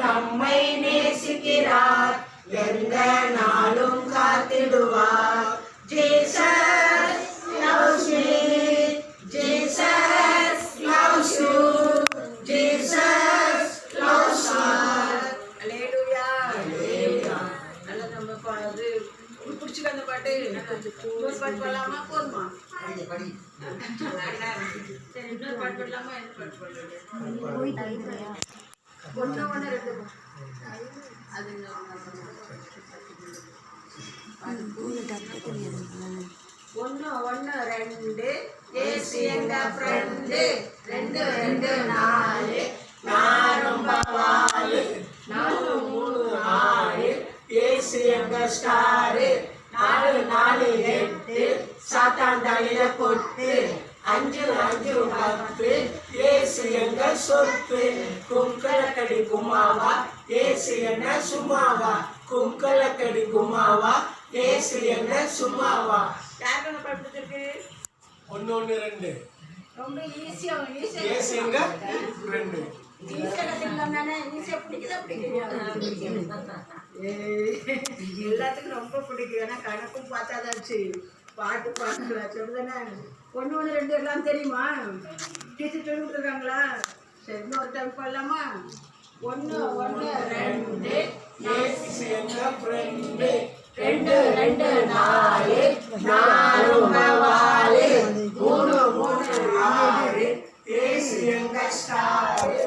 நம்மை நேசிக்கிறார், எந்த நாளும் காத்திடுவார். Jesus loves me, Jesus loves you, Jesus loves us. Hallelujah. Hallelujah. நல்ல நம்ம பாடு பிடிச்சிக்க அந்த பாட்டு இன்னொரு பாட்டு பாடலாமா? போதுமா? சரி இன்னொரு பாட்டு பாடலாமா? என்ன பாட்டு பாடலாம்? ஒன்று ஒன்று ரெண்டு அது ஒன்று ஒன்று ரெண்டு ஏசு எங்க ஃப்ரெண்டு, ரெண்டு ரெண்டு நாலு நான் ரொம்ப வாலு, நாலு மூணு ஆறு ஏசு எங்க ஸ்டாரு, நாலு நாலு எட்டு சாத்தான் தலையில கொட்டு, அஞ்சு அஞ்சு பத்து ஏசு எங்க சொத்து, கும்கலக்கடி குமாவா ஏசு என்ன சும்மாவா, கும்கலக்கடி குமாவா ஏசு என்ன சும்மாவா. யாருக்கு என்ன பாட்டு பிடிச்சிருக்கு? ஒன்று ஒன்று ரெண்டு ரொம்ப ஈஸியா ஏசு எங்க ஃப்ரெண்டு. ஈஸியா கற்றுக்கலாம் தானே? ஈஸியா பிடிக்குதா? எல்லாத்துக்கும் ரொம்ப பிடிக்கும். ஏன்னா கணக்கும் பார்த்தாதாச்சு பாட்டு பாட்டுங்களா சொல்லுதானே. ஒன்று ஒன்று ரெண்டு எல்லாம் தெரியுமா? டீச்சர் சொல்லி கொடுத்துருக்காங்களா? சரி இன்னொரு டைம் பாடலாமா? ஒன்று ஒன்று ரெண்டு ஏசு எங்க ஃப்ரெண்டு, ரெண்டு ரெண்டு நாலு நாலு வாலு, மூணு மூணு ஆறு ஏசு எங்க ஸ்டாரு,